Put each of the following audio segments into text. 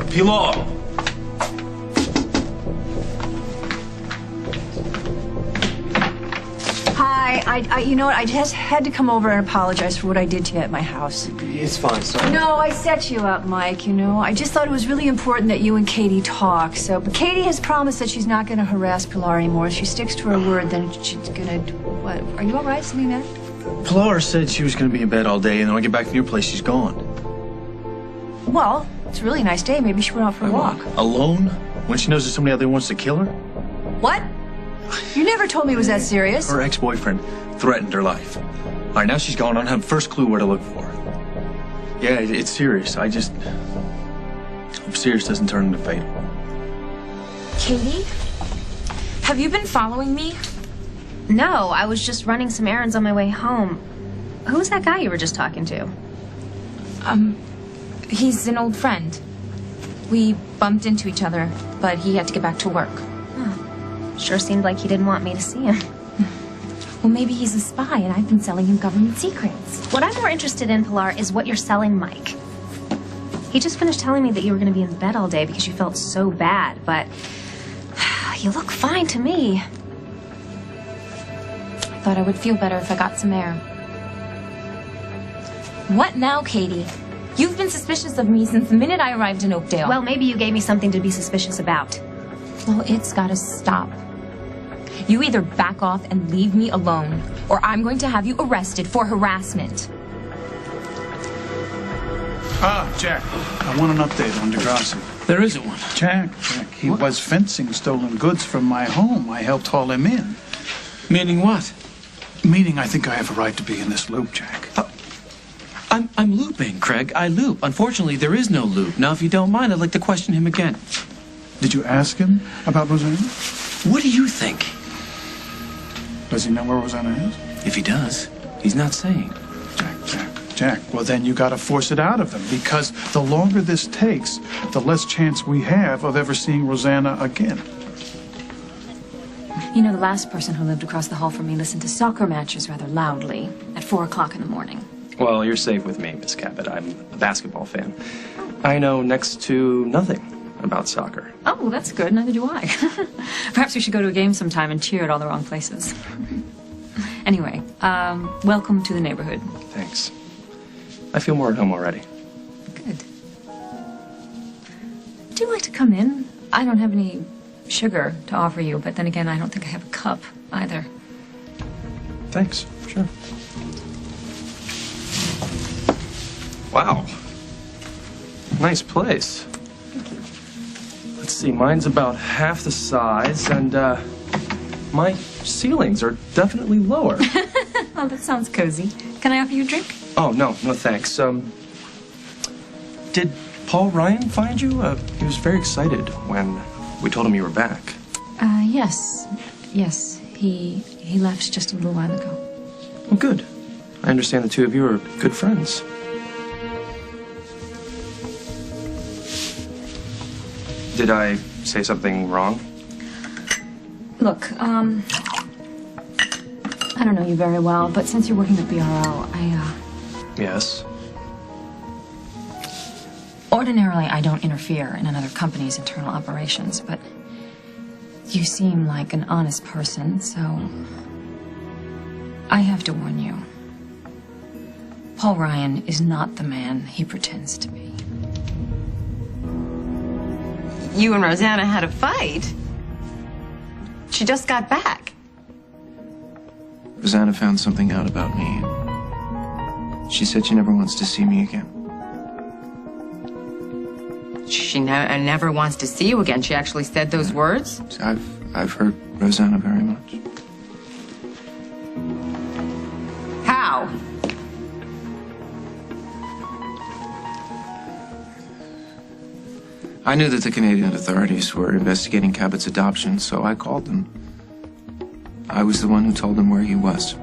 Pilar! Hi, you know what? I just had to come over and apologize for what I did to you at my house. It's fine, sorry. No, I set you up, Mike, you know. I just thought it was really important that you and Katie talk. But Katie has promised that she's not going to harass Pilar anymore. If she sticks to her word, then she's going to... What? Are you all right? Something matter? Pilar said she was going to be in bed all day, and then when I get back from your place, she's gone. Well, it's a really nice day. Maybe she went out for a walk. Alone? When she knows there's somebody out there who wants to kill her? What? You never told me it was that serious. Her ex-boyfriend threatened her life. All right, now she's gone. I don't have the first clue where to look for her. Yeah, it's serious. I just hope serious doesn't turn into fatal. Katie? Have you been following me? No, I was just running some errands on my way home. Who's that guy you were just talking to? He's an old friend. We bumped into each other, but he had to get back to work. Sure seemed like he didn't want me to see him. Well, maybe he's a spy, and I've been selling him government secrets. What I'm more interested in, Pilar, is what you're selling Mike. He just finished telling me that you were going to be in bed all day because you felt so bad, but you look fine to me. I thought I would feel better if I got some air. What now, Katie? You've been suspicious of me since the minute I arrived in Oakdale. Well, maybe you gave me something to be suspicious about. Well, it's gotta stop. You either back off and leave me alone, or I'm going to have you arrested for harassment. Jack, I want an update on Degrassi. There isn't one. Jack, he was fencing stolen goods from my home. I helped haul him in. Meaning what? Meaning I think I have a right to be in this loop, Jack. I'm looping, Craig. I loop. Unfortunately, there is no loop. Now, if you don't mind, I'd like to question him again. Did you ask him about Rosanna? What do you think? Does he know where Rosanna is? If he does, he's not saying. Jack, well then you gotta force it out of him, because the longer this takes, the less chance we have of ever seeing Rosanna again. You know, the last person who lived across the hall from me listened to soccer matches rather loudly at 4 o'clock in the morning. Well, you're safe with me, Miss Cabot. I'm a basketball fan. I know next to nothing about soccer. Oh, well, that's good. Neither do I. Perhaps we should go to a game sometime and cheer at all the wrong places. Anyway, welcome to the neighborhood. Thanks. I feel more at home already. Good. Would you like to come in? I don't have any sugar to offer you, but then again, I don't think I have a cup either. Thanks. Sure. Wow. Nice place. Let's see, mine's about half the size, and my ceilings are definitely lower. Oh, that sounds cozy. Can I offer you a drink? Oh, no thanks. Did Paul Ryan find you? He was very excited when we told him you were back. Yes. Yes, he left just a little while ago. Well, good. I understand the two of you are good friends. Did I say something wrong? Look, I don't know you very well, but since you're working at BRO, Yes. Ordinarily, I don't interfere in another company's internal operations, but you seem like an honest person, so I have to warn you. Paul Ryan is not the man he pretends to be. You and Rosanna had a fight. She just got back. Rosanna found something out about me. She said she never wants to see me again. She never wants to see you again. She actually said those words? I've hurt Rosanna very much. How? I knew that the Canadian authorities were investigating Cabot's adoption, so I called them. I was the one who told them where he was.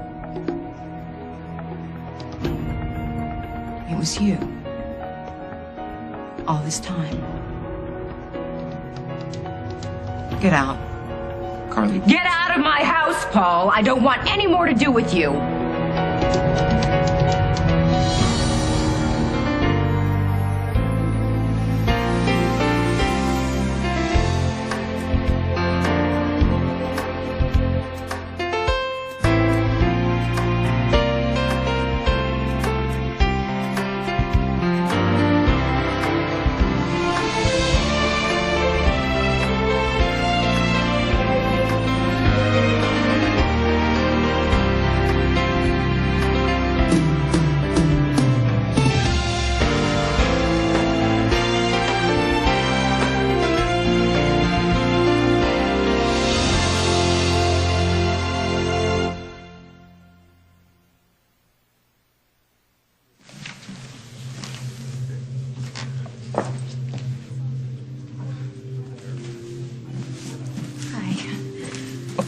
It was you. All this time. Get out. Carly. Get out of my house, Paul. I don't want any more to do with you.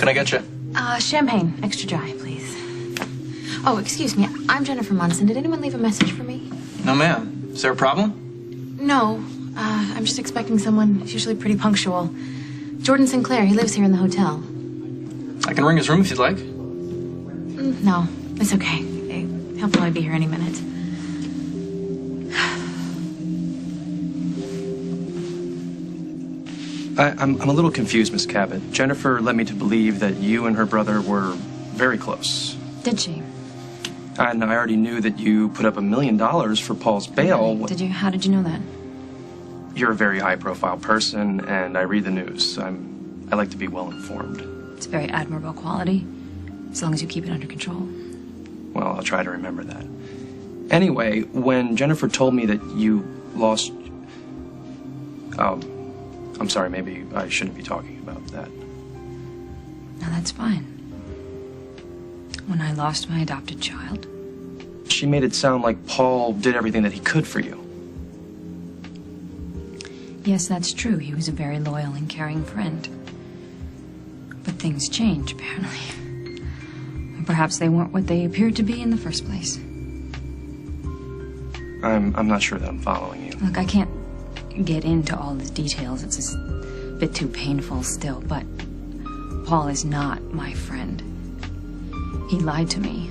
can I get you? Champagne, extra dry, please. Oh, excuse me. I'm Jennifer Munson. Did anyone leave a message for me? No, ma'am. Is there a problem? No. I'm just expecting someone. He's usually pretty punctual. Jordan Sinclair. He lives here in the hotel. I can ring his room if you'd like. No, it's okay. He'll probably be here any minute. I'm a little confused, Miss Cabot. Jennifer led me to believe that you and her brother were very close. Did she? And I already knew that you put up $1 million for Paul's bail. Did you? How did you know that? You're a very high-profile person, and I read the news. I like to be well-informed. It's a very admirable quality, as long as you keep it under control. Well, I'll try to remember that. Anyway, when Jennifer told me that you lost... I'm sorry, maybe I shouldn't be talking about that. No, that's fine. When I lost my adopted child. She made it sound like Paul did everything that he could for you. Yes, that's true. He was a very loyal and caring friend. But things change, apparently. And perhaps they weren't what they appeared to be in the first place. I'm not sure that I'm following you. Look, I can't get into all the details. It's just a bit too painful still, but Paul is not my friend. He lied to me.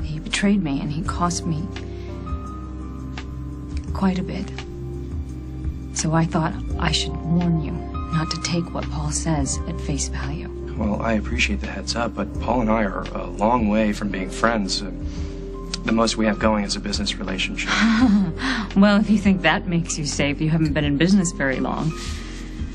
He betrayed me, and he cost me quite a bit. So I thought I should warn you not to take what Paul says at face value. Well, I appreciate the heads up, but Paul and I are a long way from being friends. The most we have going is a business relationship. Well, if you think that makes you safe, you haven't been in business very long.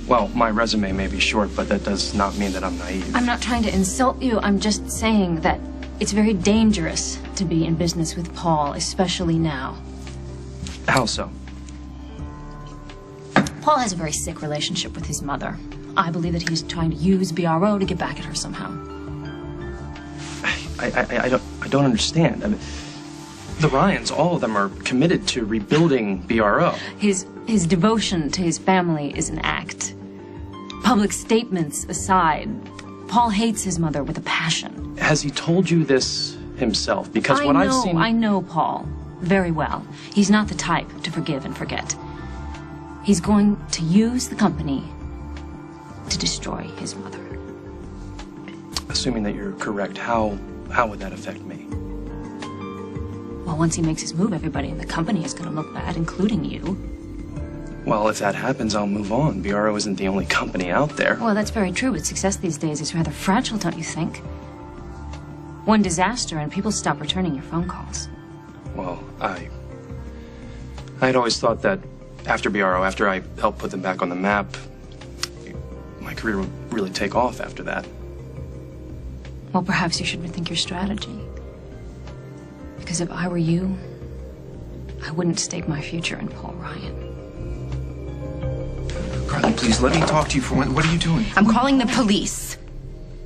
Well, my resume may be short, but that does not mean that I'm naive. I'm not trying to insult you. I'm just saying that it's very dangerous to be in business with Paul, especially now. How so? Paul has a very sick relationship with his mother. I believe that he's trying to use BRO to get back at her somehow. I don't understand. I mean, the Ryans, all of them are committed to rebuilding BRO. His devotion to his family is an act. Public statements aside, Paul hates his mother with a passion. Has he told you this himself? Because what I've seen... I know Paul very well. He's not the type to forgive and forget. He's going to use the company to destroy his mother. Assuming that you're correct, how would that affect me? Well, once he makes his move, everybody in the company is going to look bad, including you. Well, if that happens, I'll move on. BRO isn't the only company out there. Well, that's very true, but success these days is rather fragile, don't you think? One disaster and people stop returning your phone calls. Well, I'd always thought that after BRO, after I helped put them back on the map, my career would really take off after that. Well, perhaps you should rethink your strategy. Because if I were you, I wouldn't stake my future in Paul Ryan. Carly, please, let me talk to you for one. What are you doing? I'm calling the police.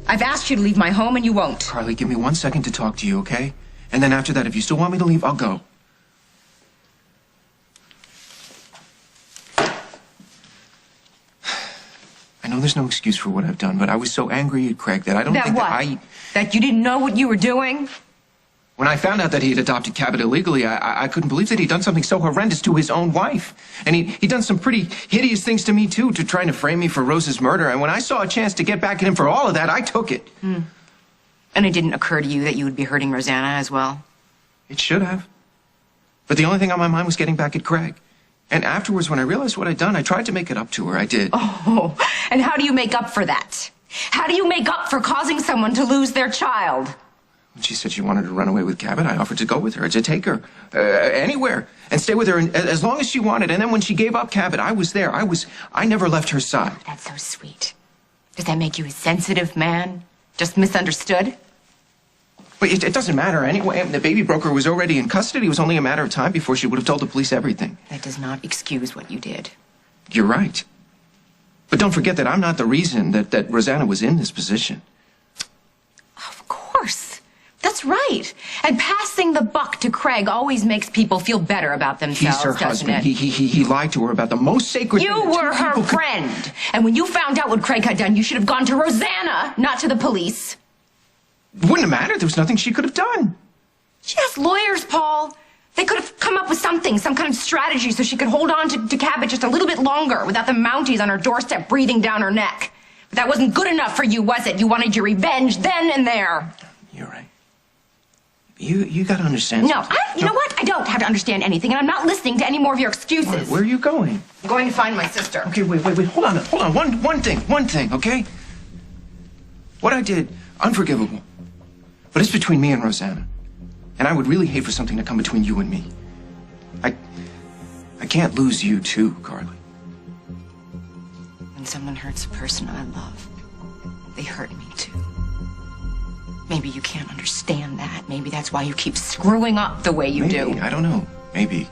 I've asked you to leave my home and you won't. Carly, give me 1 second to talk to you, okay? And then after that, if you still want me to leave, I'll go. I know there's no excuse for what I've done, but I was so angry at Craig that I don't think that That you didn't know what you were doing? When I found out that he had adopted Cabot illegally, I couldn't believe that he'd done something so horrendous to his own wife. And he'd done some pretty hideous things to me, too, to trying to frame me for Rose's murder. And when I saw a chance to get back at him for all of that, I took it. And it didn't occur to you that you would be hurting Rosanna as well? It should have. But the only thing on my mind was getting back at Craig. And afterwards, when I realized what I'd done, I tried to make it up to her. I did. Oh, and how do you make up for that? How do you make up for causing someone to lose their child? When she said she wanted to run away with Cabot, I offered to go with her, to take her anywhere and stay with her as long as she wanted. And then when she gave up Cabot, I was there. I never left her side. That's so sweet. Does that make you a sensitive man? Just misunderstood? But it doesn't matter anyway. The baby broker was already in custody. It was only a matter of time before she would have told the police everything. That does not excuse what you did. You're right. But don't forget that I'm not the reason that Rosanna was in this position. Of course. That's That's right. And passing the buck to Craig always makes people feel better about themselves, He's her doesn't husband. it? He lied to her about the most sacred You thing that were two her people could- friend. And when you found out what Craig had done, you should have gone to Rosanna, not to the police. Wouldn't have mattered. There was nothing she could have done. She has lawyers, Paul. They could have come up with something, some kind of strategy so she could hold on to Cabot just a little bit longer without the Mounties on her doorstep breathing down her neck. But that wasn't good enough for you, was it? You wanted your revenge then and there. You're right. You got to understand. No, you know what? I don't have to understand anything, and I'm not listening to any more of your excuses. Where, where are you going? I'm going to find my sister. Okay, wait. Hold on. One thing, okay? What I did, unforgivable. But it's between me and Rosanna. And I would really hate for something to come between you and me. I can't lose you too, Carly. When someone hurts a person I love, they hurt me too. Maybe you can't understand that. Maybe that's why you keep screwing up the way you do. I don't know. Maybe.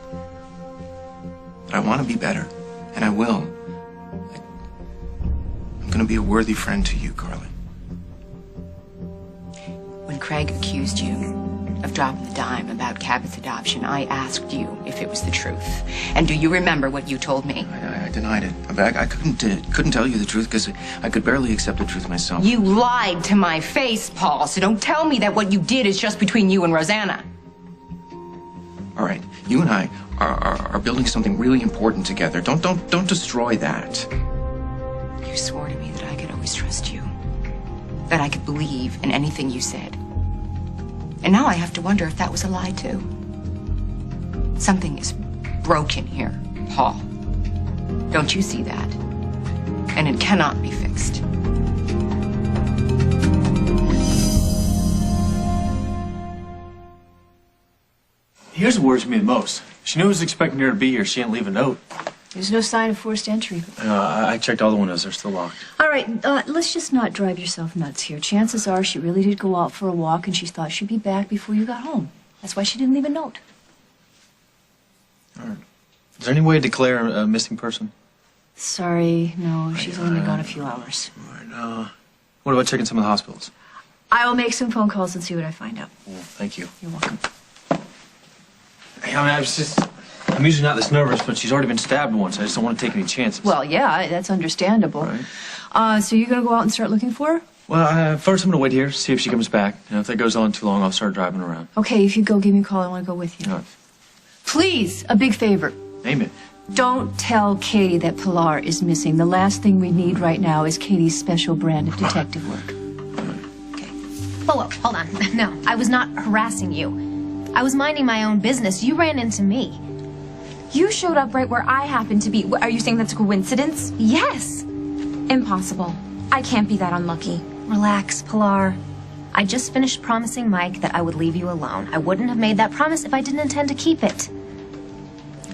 But I want to be better. And I will. I'm going to be a worthy friend to you, Carly. When Craig accused you of dropping the dime about Cabot's adoption, I asked you if it was the truth. And do you remember what you told me? I denied it. I couldn't tell you the truth because I could barely accept the truth myself. You lied to my face, Paul, so don't tell me that what you did is just between you and Rosanna. All right, you and I are building something really important together. Don't destroy that. You swore to me that I could always trust you, that I could believe in anything you said. And now I have to wonder if that was a lie, too. Something is broken here, Paul. Don't you see that? And it cannot be fixed. Here's what worries me the most. She knew I was expecting her to be here. She didn't leave a note. There's no sign of forced entry. I checked all the windows. They're still locked. All right, let's just not drive yourself nuts here. Chances are she really did go out for a walk and she thought she'd be back before you got home. That's why she didn't leave a note. All right. Is there any way to declare a missing person? Sorry, no, she's only been gone a few hours. All right, what about checking some of the hospitals? I will make some phone calls and see what I find out. Well, thank you. You're welcome. Hey, I'm usually not this nervous, but she's already been stabbed once. I just don't want to take any chances. Well, yeah, that's understandable. Right. So you're going to go out and start looking for her? Well, first I'm going to wait here, see if she comes back. You know, if that goes on too long, I'll start driving around. Okay, if you go, give me a call. I want to go with you. All right. Please, a big favor. Name it. Don't tell Katie that Pilar is missing. The last thing we need right now is Katie's special brand of detective work. Okay. Whoa, hold on. No, I was not harassing you. I was minding my own business. You ran into me. You showed up right where I happened to be. Are you saying that's a coincidence? Yes. Impossible. I can't be that unlucky. Relax, Pilar. I just finished promising Mike that I would leave you alone. I wouldn't have made that promise if I didn't intend to keep it.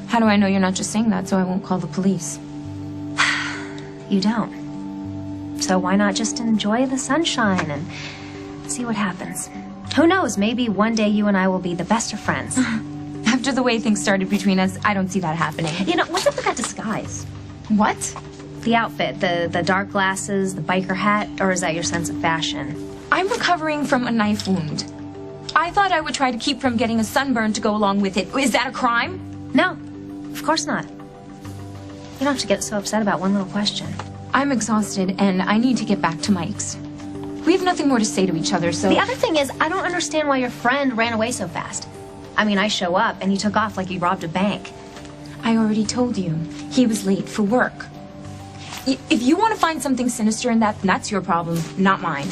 How do I know you're not just saying that so I won't call the police? You don't. So why not just enjoy the sunshine and see what happens? Who knows, maybe one day you and I will be the best of friends. After the way things started between us, I don't see that happening. You know, what's up with that disguise? What? The outfit, the dark glasses, the biker hat, or is that your sense of fashion? I'm recovering from a knife wound. I thought I would try to keep from getting a sunburn to go along with it. Is that a crime? No, of course not. You don't have to get so upset about one little question. I'm exhausted and I need to get back to Mike's. We have nothing more to say to each other, so... The other thing is, I don't understand why your friend ran away so fast. I mean, I show up and he took off like he robbed a bank. I already told you. He was late for work. If you want to find something sinister in that, that's your problem, not mine.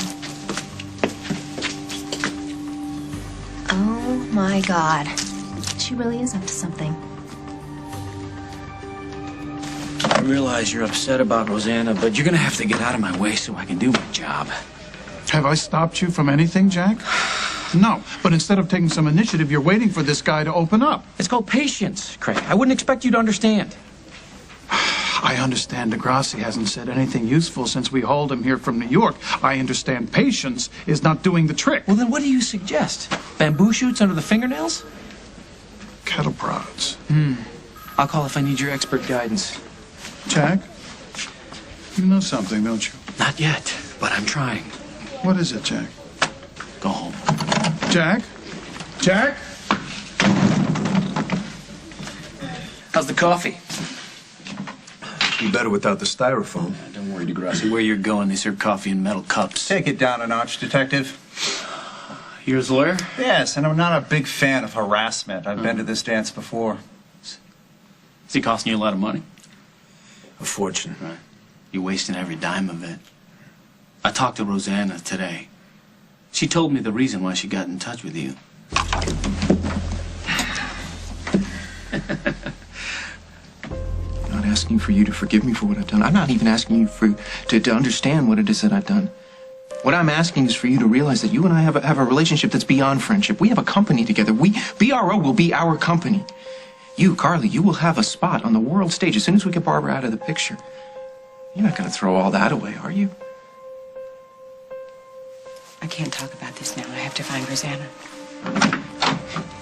Oh my God. She really is up to something. I realize you're upset about Rosanna, but you're going to have to get out of my way so I can do my job. Have I stopped you from anything, Jack? No, but instead of taking some initiative, you're waiting for this guy to open up. It's called patience, Craig. I wouldn't expect you to understand. I understand Degrassi hasn't said anything useful since we hauled him here from New York. I understand patience is not doing the trick. Well, then what do you suggest? Bamboo shoots under the fingernails? Cattle prods. I'll call if I need your expert guidance. Jack, you know something, don't you? Not yet, but I'm trying. What is it, Jack? Go home. Jack? Jack? How's the coffee? Be better without the styrofoam. Don't worry, Degrassi. Where you're going, they serve coffee in metal cups. Take it down a notch, Detective. You're his lawyer? Yes, and I'm not a big fan of harassment. I've been to this dance before. Is he costing you a lot of money? A fortune. Right. You're wasting every dime of it. I talked to Rosanna today. She told me the reason why she got in touch with you. I'm not asking for you to forgive me for what I've done. I'm not even asking you to understand what it is that I've done. What I'm asking is for you to realize that you and I have a relationship that's beyond friendship. We have a company together. BRO will be our company. You, Carly, you will have a spot on the world stage as soon as we get Barbara out of the picture. You're not going to throw all that away, are you? I can't talk about this now. I have to find Rosanna.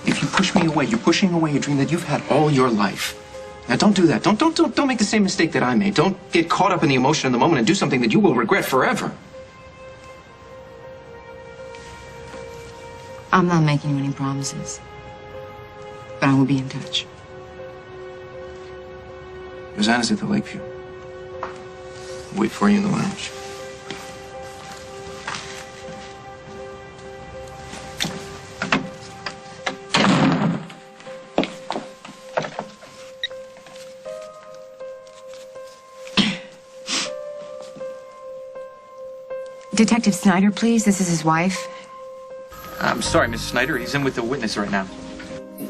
If you push me away, you're pushing away a dream that you've had all your life. Now, don't do that. Don't make the same mistake that I made. Don't get caught up in the emotion of the moment and do something that you will regret forever. I'm not making you any promises, but I will be in touch. Rosanna's at the Lakeview. I'll wait for you in the lounge. Detective Snyder, please. This is his wife. I'm sorry, Mrs. Snyder. He's in with the witness right now.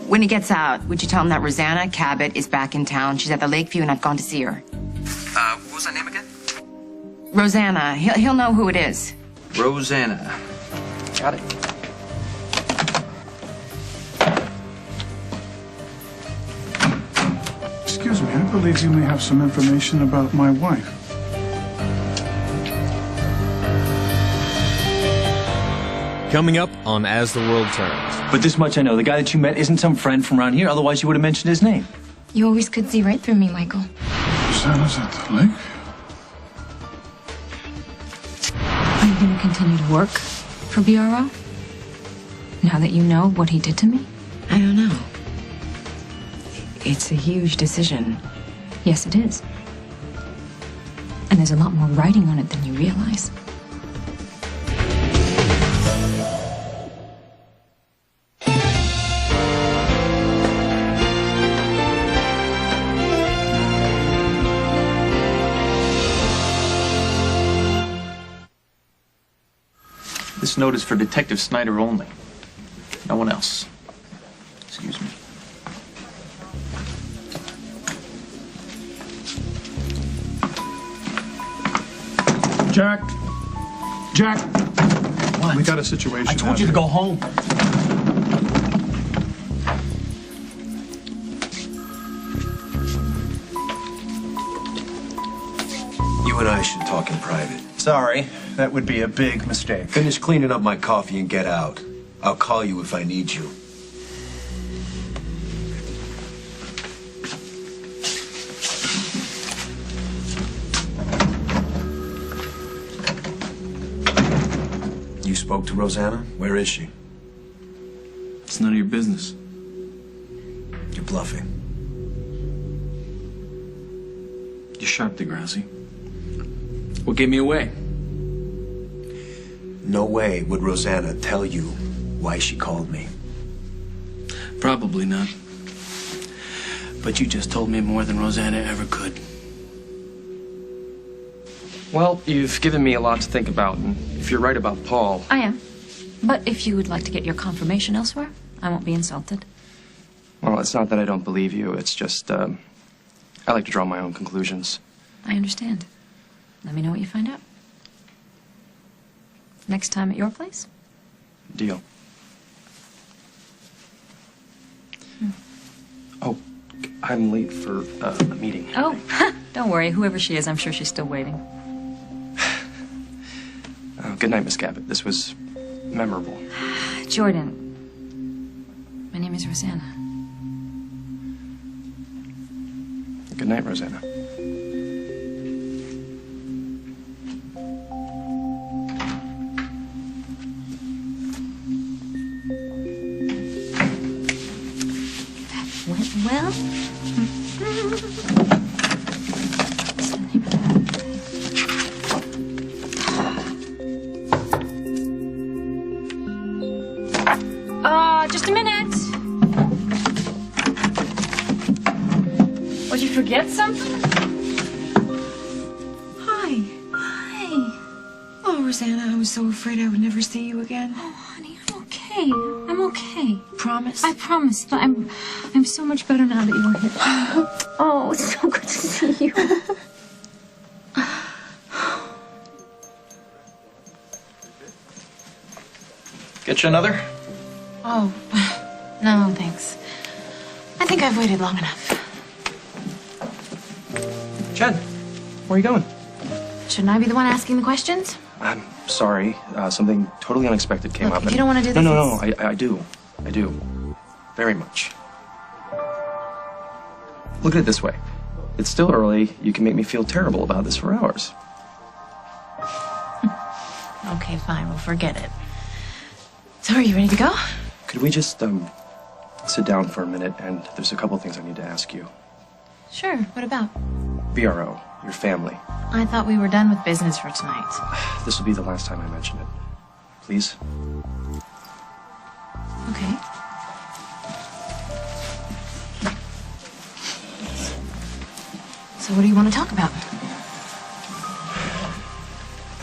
When he gets out, would you tell him that Rosanna Cabot is back in town? She's at the Lakeview and I've gone to see her. What was that name again? Rosanna. He'll know who it is. Rosanna. Got it. Excuse me, I believe you may have some information about my wife. Coming up on As the World Turns. But this much I know, the guy that you met isn't some friend from around here, otherwise you would have mentioned his name. You always could see right through me, Michael. Rosanna's at the lake? Are you going to continue to work for BRO? Now that you know what he did to me? I don't know. It's a huge decision. Yes, it is. And there's a lot more writing on it than you realize. This note is for Detective Snyder only. No one else. Excuse me. Jack? Jack? What? We got a situation. I told you to go home. You and I should talk in private. Sorry, that would be a big mistake. Finish cleaning up my coffee and get out. I'll call you if I need you. You spoke to Rosanna? Where is she? It's none of your business. You're bluffing. You're sharp, Degrassi. What gave me away? No way would Rosanna tell you why she called me. Probably not. But you just told me more than Rosanna ever could. Well, you've given me a lot to think about, and if you're right about Paul... I am. But if you would like to get your confirmation elsewhere, I won't be insulted. Well, it's not that I don't believe you, it's just, I like to draw my own conclusions. I understand. Let me know what you find out. Next time at your place? Deal. Oh, I'm late for a meeting. Oh, don't worry. Whoever she is, I'm sure she's still waiting. Good night, Miss Cabot. This was memorable. Jordan, my name is Rosanna. Good night, Rosanna. Rosanna, I was so afraid I would never see you again. Oh, honey, I'm okay. I'm okay. Promise? I promise, but I'm so much better now that you're here. Oh, it's so good to see you. Get you another? Oh, no, thanks. I think I've waited long enough. Jen, where are you going? Shouldn't I be the one asking the questions? I'm sorry. Something totally unexpected came Look, up. if you don't want to do this, No, I do. I do. Very much. Look at it this way. It's still early. You can make me feel terrible about this for hours. Okay, fine. We'll forget it. So are you ready to go? Could we just, sit down for a minute, and there's a couple of things I need to ask you. Sure. What about? BRO, your family. I thought we were done with business for tonight. This will be the last time I mention it. Please? Okay. So what do you want to talk about?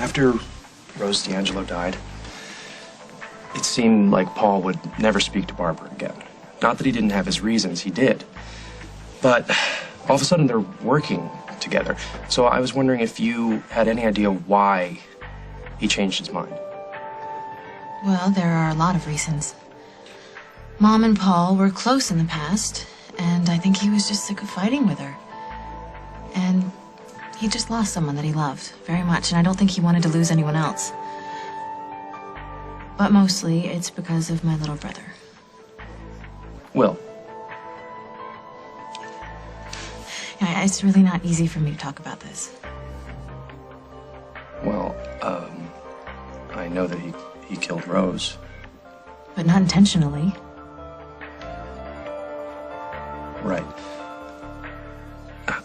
After Rose D'Angelo died, it seemed like Paul would never speak to Barbara again. Not that he didn't have his reasons, he did. But all of a sudden they're working together. So I was wondering if you had any idea why he changed his mind. Well, there are a lot of reasons. Mom and Paul were close in the past, and I think he was just sick of fighting with her. And he just lost someone that he loved very much, and I don't think he wanted to lose anyone else. But mostly, it's because of my little brother. Will. Yeah, it's really not easy for me to talk about this. Well, I know that he killed Rose. But not intentionally. Right.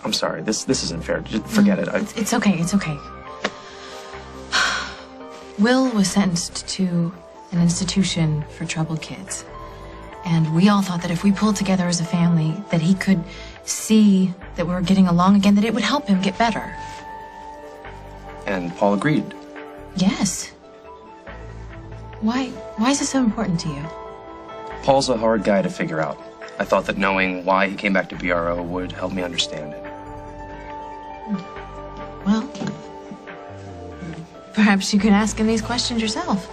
I'm sorry, this isn't fair. Just forget it. It's okay, it's okay. Will was sentenced to an institution for troubled kids. And we all thought that if we pulled together as a family, that he could see that we were getting along again, that it would help him get better. And Paul agreed. Yes. Why is this so important to you? Paul's a hard guy to figure out. I thought that knowing why he came back to BRO would help me understand it. Well, perhaps you could ask him these questions yourself.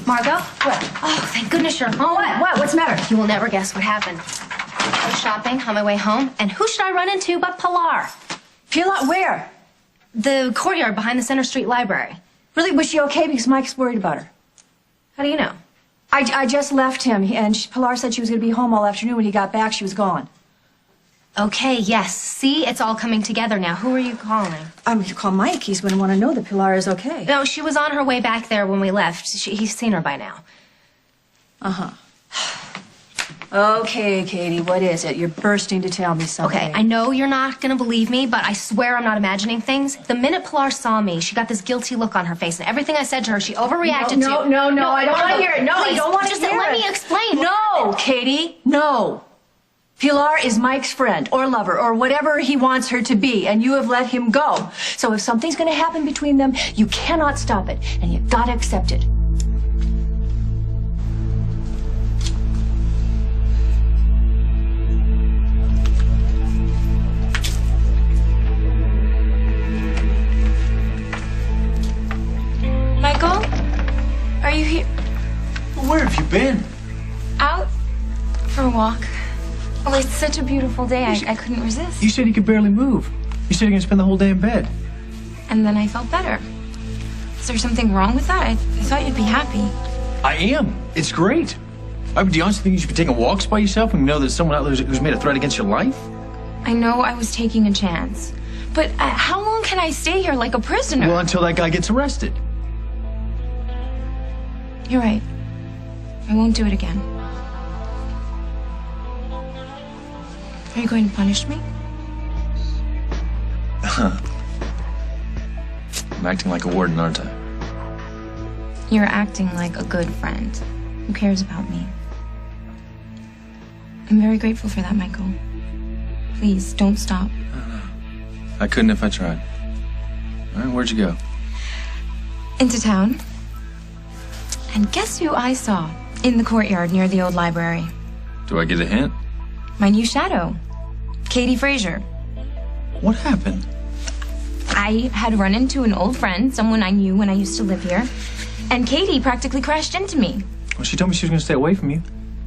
Margot? What? Oh, thank goodness you're home. What? What's the matter? You will never guess what happened. I was shopping on my way home, and who should I run into but Pilar? Pilar, where? The courtyard behind the Center Street Library. Really, was she okay? Because Mike's worried about her. How do you know? I just left him, and Pilar said she was going to be home all afternoon. When he got back, she was gone. Okay, yes. See, it's all coming together now. Who are you calling? I'm going to call Mike. He's going to want to know that Pilar is okay. No, she was on her way back there when we left. He's seen her by now. Uh-huh. Okay, Katie, what is it? You're bursting to tell me something. Okay, I know you're not gonna believe me, but I swear I'm not imagining things. The minute Pilar saw me, she got this guilty look on her face, and everything I said to her, she overreacted to. No, I don't want to hear it. No, please, I don't want to just hear it. let me explain. No, Katie, no. Pilar is Mike's friend or lover or whatever he wants her to be, and you have let him go. So if something's gonna happen between them, you cannot stop it, and you gotta accept it. Michael? Are you here? Where have you been? Out for a walk. Oh, it's such a beautiful day. I couldn't resist. You said you could barely move. You said you're going to spend the whole day in bed. And then I felt better. Is there something wrong with that? I thought you'd be happy. I am. It's great. Do you honestly think you should be taking walks by yourself when you know there's someone out there who's made a threat against your life? I know I was taking a chance. But how long can I stay here like a prisoner? Well, until that guy gets arrested. You're right. I won't do it again. Are you going to punish me? I'm acting like a warden, aren't I? You're acting like a good friend who cares about me. I'm very grateful for that, Michael. Please, don't stop. I couldn't if I tried. All right, where'd you go? Into town. And guess who I saw in the courtyard near the old library? Do I get a hint? My new shadow, Katie Frazier. What happened? I had run into an old friend, someone I knew when I used to live here, and Katie practically crashed into me. Well, she told me she was going to stay away from you.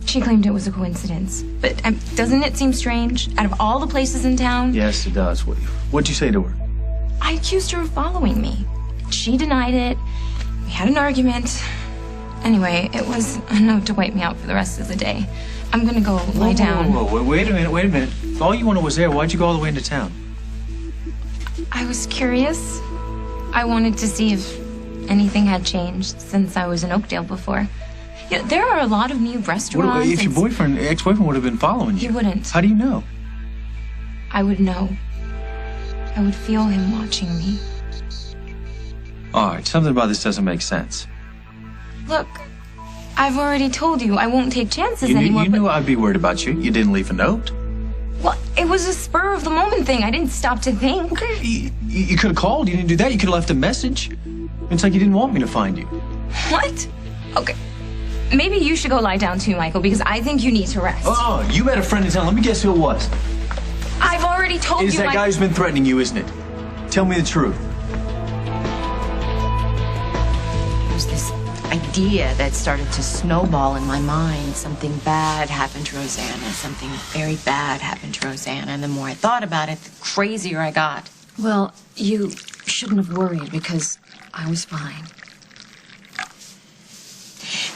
She claimed it was a coincidence. But doesn't it seem strange? Out of all the places in town? Yes, it does. What'd you say to her? I accused her of following me. She denied it. We had an argument. Anyway, it was enough to wipe me out for the rest of the day. I'm gonna go lie down. Whoa, wait a minute. If all you wanted was there, why'd you go all the way into town? I was curious. I wanted to see if anything had changed since I was in Oakdale before. Yeah, there are a lot of new restaurants. If your ex-boyfriend would have been following you. He wouldn't. How do you know? I would know. I would feel him watching me. All right, something about this doesn't make sense. Look, I've already told you I won't take chances anymore. You knew I'd be worried about you. You didn't leave a note. Well, it was a spur of the moment thing. I didn't stop to think. Okay, you could have called. You didn't do that. You could have left a message. It's like you didn't want me to find you. What? Okay. Maybe you should go lie down too, Michael, because I think you need to rest. Oh, you had a friend in town. Let me guess who it was. I've already told you. It's that guy who's been threatening you, isn't it? Tell me the truth. There's this idea that started to snowball in my mind. Something bad happened to Rosanna. Something very bad happened to Rosanna. And the more I thought about it, the crazier I got. Well, you shouldn't have worried because I was fine.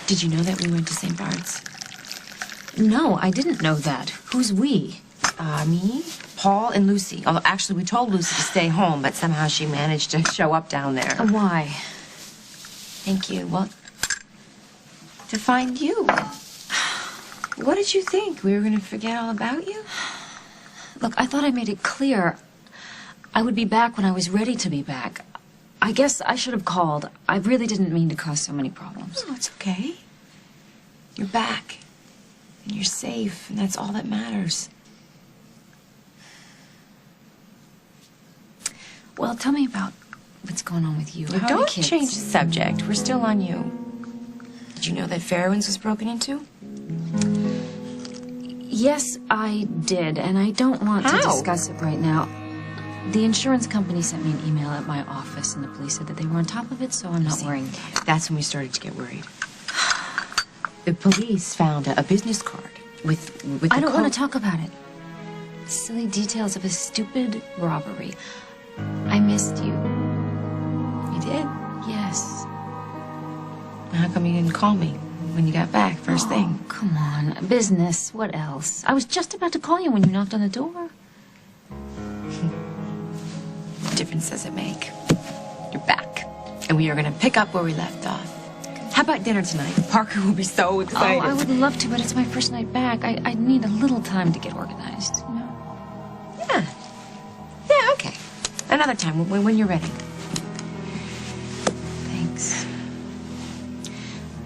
Did you know that we went to St. Bart's? No, I didn't know that. Who's we? Me, Paul, and Lucy. Although, actually, we told Lucy to stay home, but somehow she managed to show up down there. Why? Thank you. Well, to find you. What did you think? We were going to forget all about you? Look, I thought I made it clear. I would be back when I was ready to be back. I guess I should have called. I really didn't mean to cause so many problems. Oh, it's okay. You're back. And you're safe, and that's all that matters. Well, tell me about what's going on with you. Well, How are the don't kids? change the subject. We're still on you. Did you know that Fairwinds was broken into? Yes, I did, and I don't want to discuss it right now. The insurance company sent me an email at my office, and the police said that they were on top of it, so I'm not worrying. That's when we started to get worried. The police found a business card with the I don't want to talk about it. Silly details of a stupid robbery. I missed you. You did? Yes. How come you didn't call me when you got back first thing? Come on. Business. What else? I was just about to call you when you knocked on the door. What difference does it make? You're back. And we are going to pick up where we left off. How about dinner tonight? Parker will be so excited. Oh, I would love to, but it's my first night back. I need a little time to get organized. You know? Yeah. Yeah, okay. Another time, when you're ready. Thanks.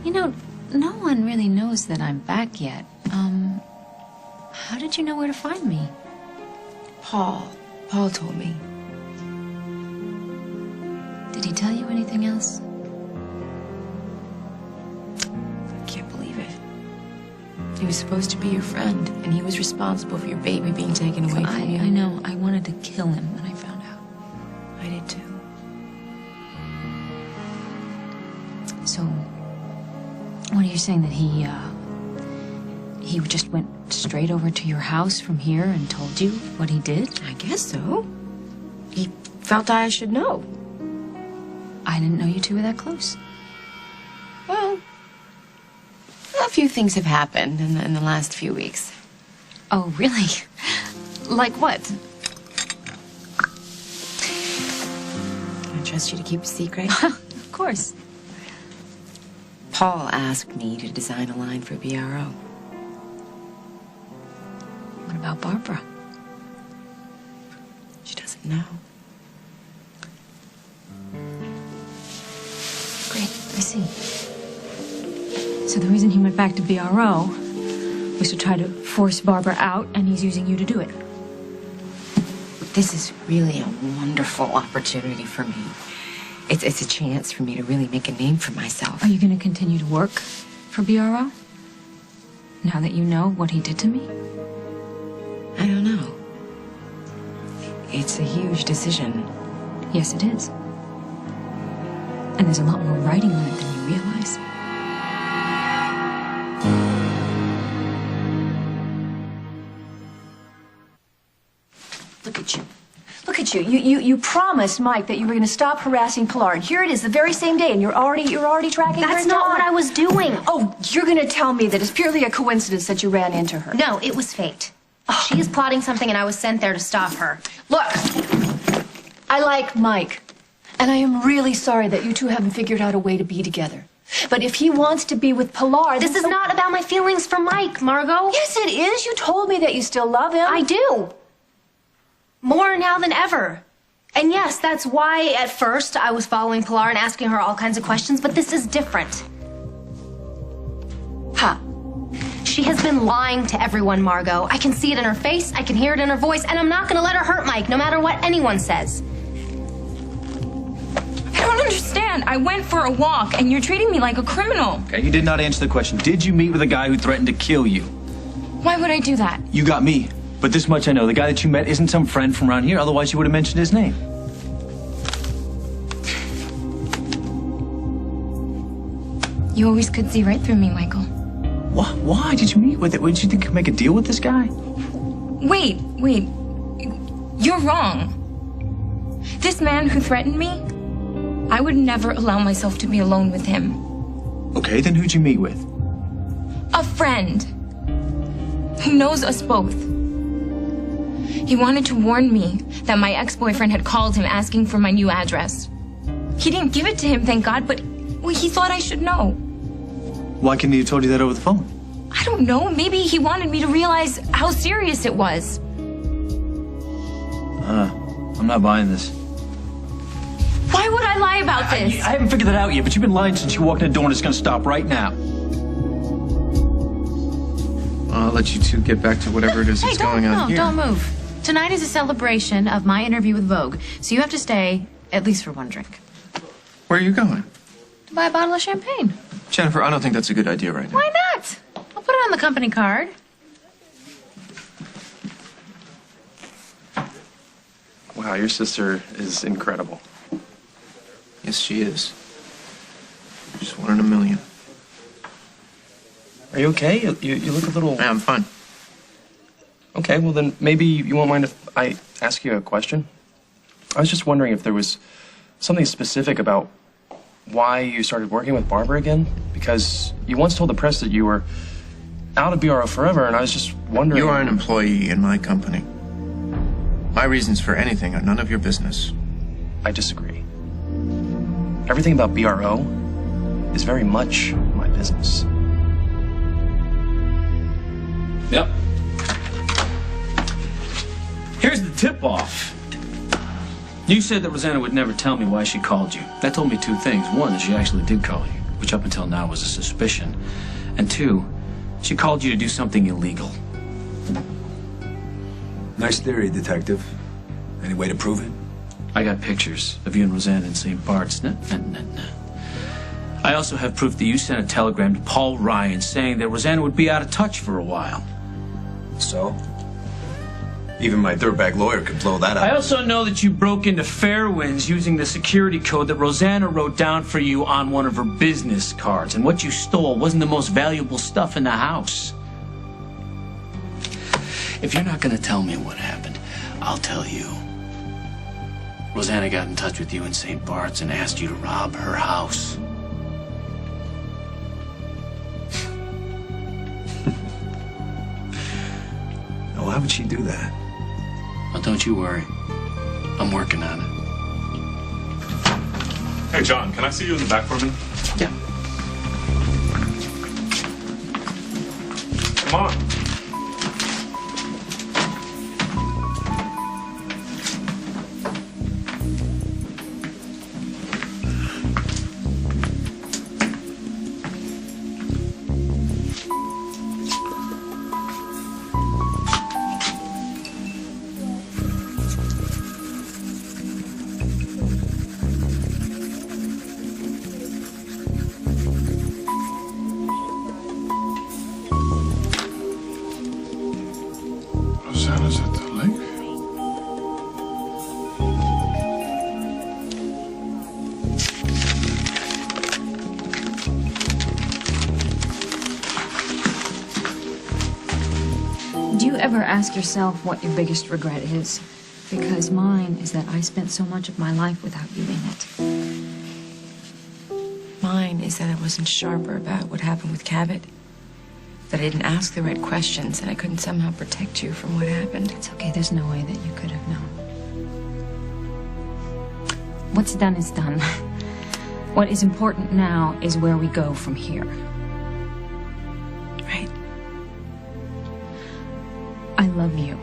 You know, no one really knows that I'm back yet. How did you know where to find me? Paul told me. Did he tell you anything else? I can't believe it. He was supposed to be your friend, and he was responsible for your baby being taken away from you. I know. I wanted to kill him when I found out. I did too. So, what are you saying, that he just went straight over to your house from here and told you what he did? I guess so. He felt I should know. I didn't know you two were that close. Well, a few things have happened in the last few weeks. Oh, really? Like what? Can I trust you to keep a secret? Of course. Paul asked me to design a line for BRO. What about Barbara? She doesn't know. Great. see. So the reason he went back to BRO was to try to force Barbara out, and he's using you to do it. This is really a wonderful opportunity for me. It's a chance for me to really make a name for myself. Are you going to continue to work for BRO? Now that you know what he did to me? I don't know. It's a huge decision. Yes, it is. And there's a lot more writing on it than you realize. Look at you. Look at you. You promised Mike that you were going to stop harassing Pilar, and here it is, the very same day, and you're already tracking her That's down. not what I was doing. Oh, you're going to tell me that it's purely a coincidence that you ran into her. No, it was fate. She is plotting something, and I was sent there to stop her. Look, I like Mike, and I am really sorry that you two haven't figured out a way to be together. But if he wants to be with Pilar... This is not about my feelings for Mike, Margot. Yes, it is. You told me that you still love him. I do. More now than ever. And yes, that's why at first I was following Pilar and asking her all kinds of questions, but this is different. Huh. She has been lying to everyone, Margot. I can see it in her face, I can hear it in her voice, and I'm not gonna let her hurt Mike, no matter what anyone says. I don't understand. I went for a walk, and you're treating me like a criminal. Okay, you did not answer the question. Did you meet with a guy who threatened to kill you? Why would I do that? You got me. But this much I know. The guy that you met isn't some friend from around here. Otherwise, you would have mentioned his name. You always could see right through me, Michael. What? Why did you meet with it? Did you think you could make a deal with this guy? Wait. You're wrong. This man who threatened me, I would never allow myself to be alone with him. Okay, then who'd you meet with? A friend who knows us both. He wanted to warn me that my ex-boyfriend had called him asking for my new address. He didn't give it to him, thank God, but he thought I should know. Why couldn't he have told you that over the phone? I don't know. Maybe he wanted me to realize how serious it was. I'm not buying this. Why would I lie about this? I haven't figured that out yet, but you've been lying since you walked in the door, and it's going to stop right now. I'll let you two get back to whatever it is that's going on here. Don't move. Tonight is a celebration of my interview with Vogue, so you have to stay at least for one drink. Where are you going? To buy a bottle of champagne. Jennifer, I don't think that's a good idea right now. Why not? I'll put it on the company card. Wow, your sister is incredible. Yes, she is. Just one in a million. Are you okay? You look a little... Yeah, I'm fine. Okay, well then maybe you won't mind if I ask you a question? I was just wondering if there was something specific about why you started working with Barbara again? Because you once told the press that you were out of BRO forever, and I was just wondering... You are an employee in my company. My reasons for anything are none of your business. I disagree. Everything about BRO is very much my business. Yep. Here's the tip-off. You said that Rosanna would never tell me why she called you. That told me two things. One, that she actually did call you, which up until now was a suspicion. And two, she called you to do something illegal. Nice theory, Detective. Any way to prove it? I got pictures of you and Rosanna in St. Bart's. Nah. I also have proof that you sent a telegram to Paul Ryan saying that Rosanna would be out of touch for a while. So? Even my dirtbag lawyer could blow that out. I also know that you broke into Fairwinds using the security code that Rosanna wrote down for you on one of her business cards. And what you stole wasn't the most valuable stuff in the house. If you're not going to tell me what happened, I'll tell you. Rosanna got in touch with you in St. Bart's and asked you to rob her house. Now, why would she do that? Well, don't you worry. I'm working on it. Hey, John, can I see you in the back for a minute? Yeah. Come on. Did you ever ask yourself what your biggest regret is? Because mine is that I spent so much of my life without you in it. Mine is that I wasn't sharper about what happened with Cabot. That I didn't ask the right questions and I couldn't somehow protect you from what happened. It's okay, there's no way that you could have known. What's done is done. What is important now is where we go from here. Right. I love you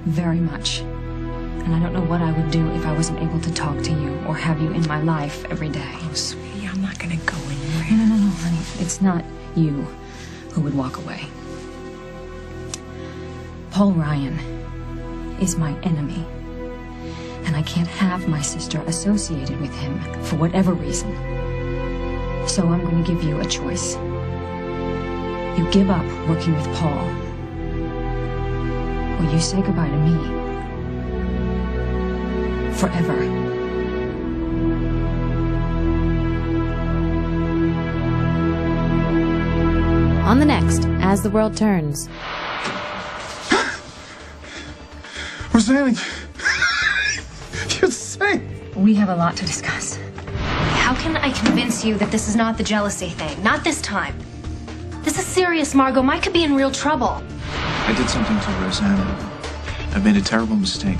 very much. And I don't know what I would do if I wasn't able to talk to you or have you in my life every day. Oh, sweetie, I'm not gonna go anywhere. No, honey. It's not you who would walk away. Paul Ryan is my enemy. And I can't have my sister associated with him for whatever reason. So I'm going to give you a choice. You give up working with Paul, or you say goodbye to me. Forever. On the next, As the World Turns. Rosanna, you're safe. We have a lot to discuss. How can I convince you that this is not the jealousy thing? Not this time. This is serious, Margot. Mike could be in real trouble. I did something to Rosanna. I made a terrible mistake.